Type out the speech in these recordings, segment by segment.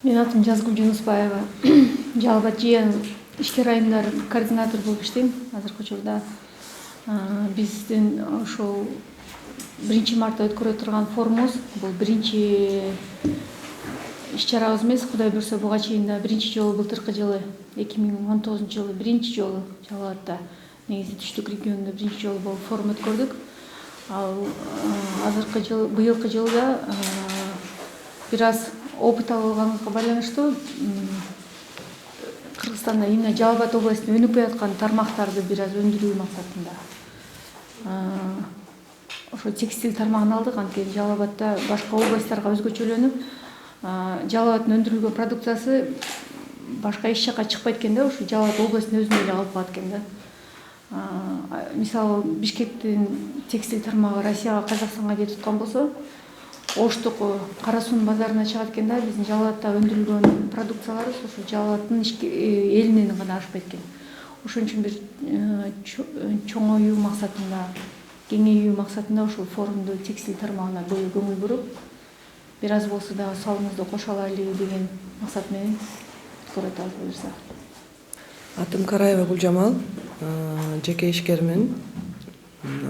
Менин атым Жазгүл Жунусбаева. Жалбат ЖЭАнын ишкер айымдар координатор болуп иштейм азыркы учурда. Биздин ошол 1 мартта өткөрө турган форумубуз бул биринчи иш-чарабыз эмес. Кудай буйрса буга чейин да биринчи жолу былтыркы жылы 2019-жылы биринчи жолу Жалал-Абадта негизи түштүк регионунда биринчи жолу болуп форум өткөрдүк. Ал азыркы жыл, быйылкы жылда бир аз опыт алганга байланыштуу Кыргызстанда именно Жалал-Абад областында өнүкпөй аткан тармактарды бир аз өндүрүү максатында ошо текстиль тармагын алдык. Анткени Жалал-Абадта башка областтарга өзгөчөлөнүп, Жалал-Абадтын өндүрүлгөн продукциясы башка эч жакка чыкпайт экен да, ушу Жалал-Абад областынын өзүндө эле калып калат экен да. Мисалы Бишкектин текстиль тармагы Россияга, Казакстанга бет туткан болсо, Оштук Кара Суунун базарына чыгат экен да. Биздин Жалал-Абадта өндүрүлгөн продукцияларыбыз ошо Жалал-Абадтын элинен гана ашпайт экен. Ошон үчүн бир чоңоюу максатында, кеңейүү максатында ушул форумду текстиль тармагына быйыл көңүл буруп, бир аз болсо дагы салымыбызды кошо алайлы деген максат менен өткөрөт буюрса. Атым Караева Гүлжамал, жеке ишкермин.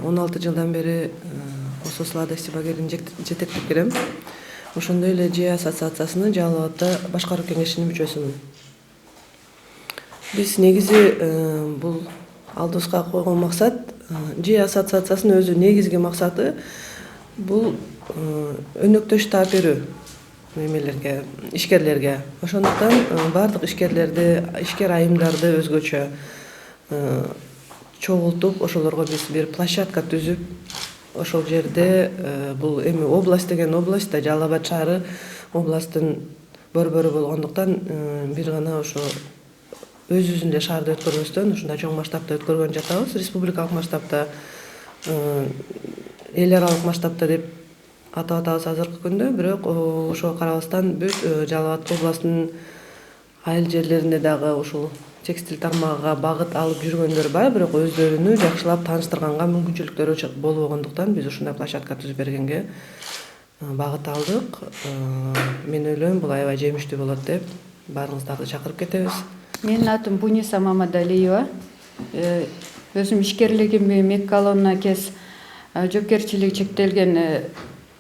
16 жылдан бери Осо сладости багерин жетектеп келем. Ошондой эле ЖЭА ассоциациясынын Жалал-Абадта башкаруу кеңешинин мүчөсүмүн. Биз негизи бул алдыбызга койгон максат, ЖЭА ассоциациясынын өзү негизги максаты бул өнөктөш таап берүү немелерге, ишкерлерге. Ошондуктан бардык ишкерлерди, ишкер айымдарды өзгөчө чогултуп, ошолорго биз бир площадка түзүп, ошол жерде бул эми область деген область да, Жалал-Абад шаары областтын борбору болгондуктан бир гана ошо өзүбүздүн шаарда өткөрбөстөн ушундай чоң масштабта өткөргөн жатабыз. Республикалык масштабта, эл аралык масштабта деп атап атабыз азыркы күндө. Бирок ошого карабастан бүт Жалал-Абад областынын айыл жерлеринде дагы ушул текстиль тармагыга багыт алып жүргөндөр бар, бирок өздөрүнү жакшылап тааныштырганга мүмкүнчүлүктөрү болбогондуктан биз ушундай площадка түзүп бергенге багыт алдык. Мен ойлойм, бул аябай жемиштүү болот деп баарыңыздарды чакырып кетебиз. Менин атым Буниса Мамадалиева. Өзүм ишкерлигимди Меккалона КЭС жоопкерчилиги чектелген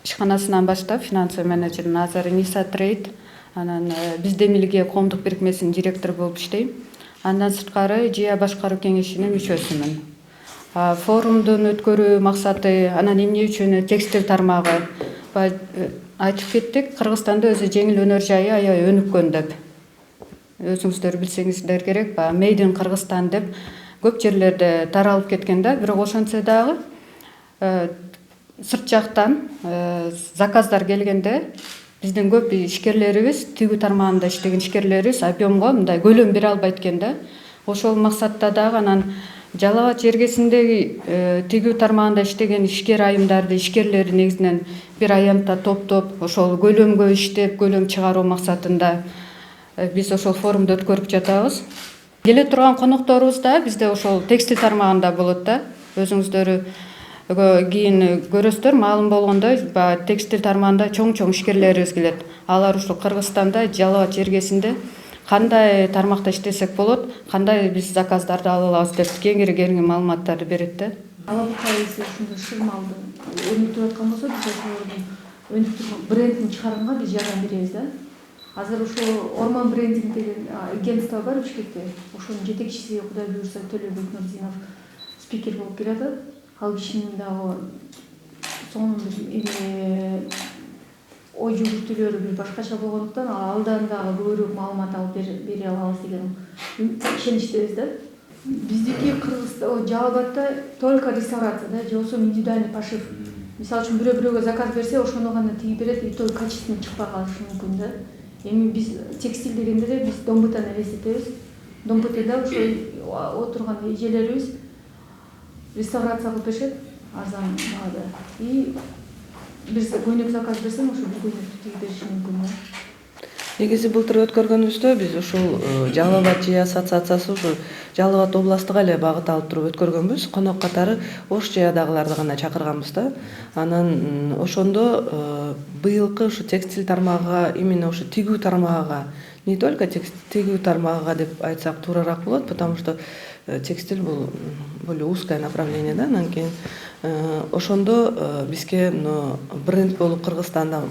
ишканасынан баштап, финансовый менеджер Назар Ниса Трейд, анан Биздемилге коомдук бирикмесинин директору болуп иштейм. Андан сырткары ЖЭА башкаруу кеңешинин мүчөсүмүн. Форумдун өткөрүү максаты, анан эмне үчүн текстиль тармагы айтып кеттик, Кыргызстанда өзү жеңил өнөр жайы аябай өнүккөн деп. Өзүңүздөр билсеңиздер керек, Made in Кыргызстан деп көп жерлерде таралып кеткен да. Бирок ошентсе дагы сырт жактан заказдар келгенде биздин көп ишкерлерибиз, тигүү тармагында иштеген ишкерлерибиз объемго мындай көлөм бере албайт экен да. Ошол максатта дагы анан Жалал-Абад жергесиндеги тигүү тармагында иштеген ишкер айымдарды, ишкерлерди негизинен бир аянтта топтоп, ошол көлөмгө иштеп, көлөм чыгаруу максатында биз ошол форумду өткөрүп жатабыз. Келе турган конокторубуз да бизде ошол текстиль тармагында болот да. Өзүңүздөр кийин көрөсүздөр, маалым болгондой, текстиль тармагында чоң ишкерлерибиз келет. Алар ушул Кыргызстанда, Жалал-Абад жергесинде кандай тармакта иштесек болот, кандай биз заказдарды ала алабыз деп кеңири маалыматтарды берет да. Алабутта ушундай шырмалды өнүктүрүп аткан болсо, биз ошолордун өнүктүргөн брендин чыгарганга биз жардам беребиз да. Азыр ошо Орман брендинг деген агентство бар Бишкекте. Ошонун жетекчиси Кудай буйрса Төлөбек Нурзинов спикер болуп келатат. Ал кишинин дагы сонун бир ой жүгүртүүлөрү бир башкача болгондуктан алдан дагы көбүрөөк маалымат алып бере алабыз деген ишеничтебиз да. Биздики Кыргызстан, Жалал-Абадта только реставрация да, же болбосо индивидуальный пошив. Мисалы үчүн бирөөгө заказ берсе, ошону гана тигип берет, и то качественно чыкпай калышы мүмкүн да. Эми биз текстиль дегенде эле биз домбытаны элестетебиз. Домбытыда ошо отурган эжелерибиз реставрация кылып беришет арзан баада. И бир көйнөк заказ берсең, ошо бир көйнөктү тигип бериши мүмкүн да. Негизи былтыр өткөргөнүбүздө биз ушул Жалал Абад ЖЭ ассоциациясы ушу Жалал Абад областыга эле багыт алып туруп өткөргөнбүз. Конок катары Ош ЖЭдагыларды гана чакырганбыз да. Анан ошондо быйылкы ушу текстиль тармагыга, именно ушу тигүү тармагыга, не только тигүү тармагыга деп айтсак туураараак болот, потому что текстиль бул более узкое направление да. Анан кийин ошондо бизге бренд болуп Кыргызстанда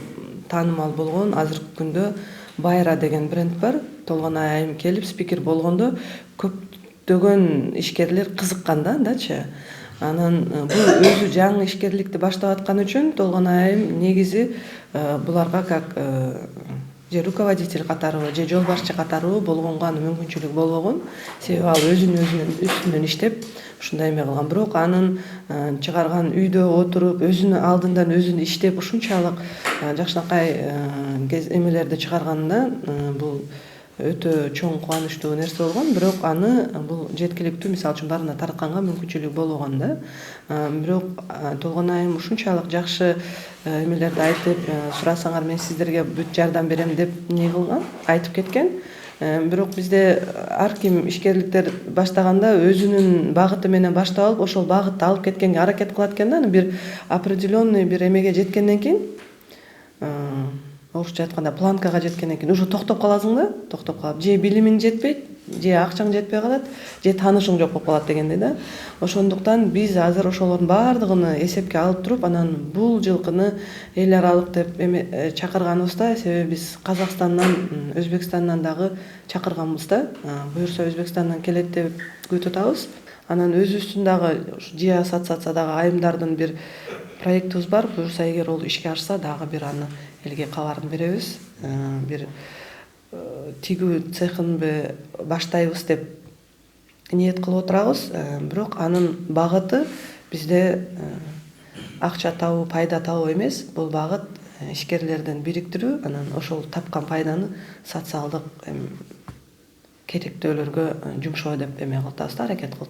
таанымал болгон азыркы күндө Байра деген бренд бар. Толгонай айым келип спикер болгондо көптөгөн ишкерлер кызыккан дачы. Анан бул өзү жаңы ишкерликти баштап аткан үчүн Толгонай айым негизи буларга как же руководитель катарыбы, же жол башчы катарыбы болгонго аны мүмкүнчүлүгү болбогон. Себеби ал өзүнүн үстүнөн иштеп ушундай эме кылган. Бирок анын чыгарган үйдө отуруп, өзүнүн алдындан өзүн иштеп ушунчалык жакшынакай эмелерди чыгарганына бул өтө чоң кубанычтуу нерсе болгон. Бирок аны бул жеткиликтүү, мисалы үчүн баарына таратканга мүмкүнчүлүгү болбогон да. Бирок Толгонай айым ушунчалык жакшы эмелерди айтып, сурасаңар мен сиздерге бүт жардам берем деп не кылган, айтып кеткен. Бирок бизде ар ким ишкерликтер баштаганда өзүнүн багыты менен баштап алып, ошол багытты алып кеткенге аракет кылат экен да. Бир определенный бир эмеге жеткенден кийин, орусча айтканда планкага жеткенден кийин уже токтоп каласың да, токтоп калып, же билимиң жетпейт, же акчаң жетпей калат, же таанышың жок болуп калат дегендей да. Ошондуктан биз азыр ошолордун баардыгын эсепке алып туруп, анан бул жылкыны эл аралык деп чакырганыбыз да. Себеби биз Казакстандан, Өзбекстандан дагы чакырганбыз да. Буюрса Өзбекстандан келет деп күтүп атабыз. Анан өзүбүздүн дагы ЖЭ ассоциациядагы айымдардын бир проектибиз бар. Буюрса эгер ол ишке ашса, дагы бир аны элге кабарын беребиз. Бир тигүү цехын баштайбыз деп ниет кылып отурабыз. Бирок анын багыты бизде акча табуу, пайда табуу эмес. Бул багыт ишкерлердин бириктирүү, анан ошол тапкан пайданы социалдык керектөөлөргө жумшоо деп эме кылып атабыз да, аракет кылып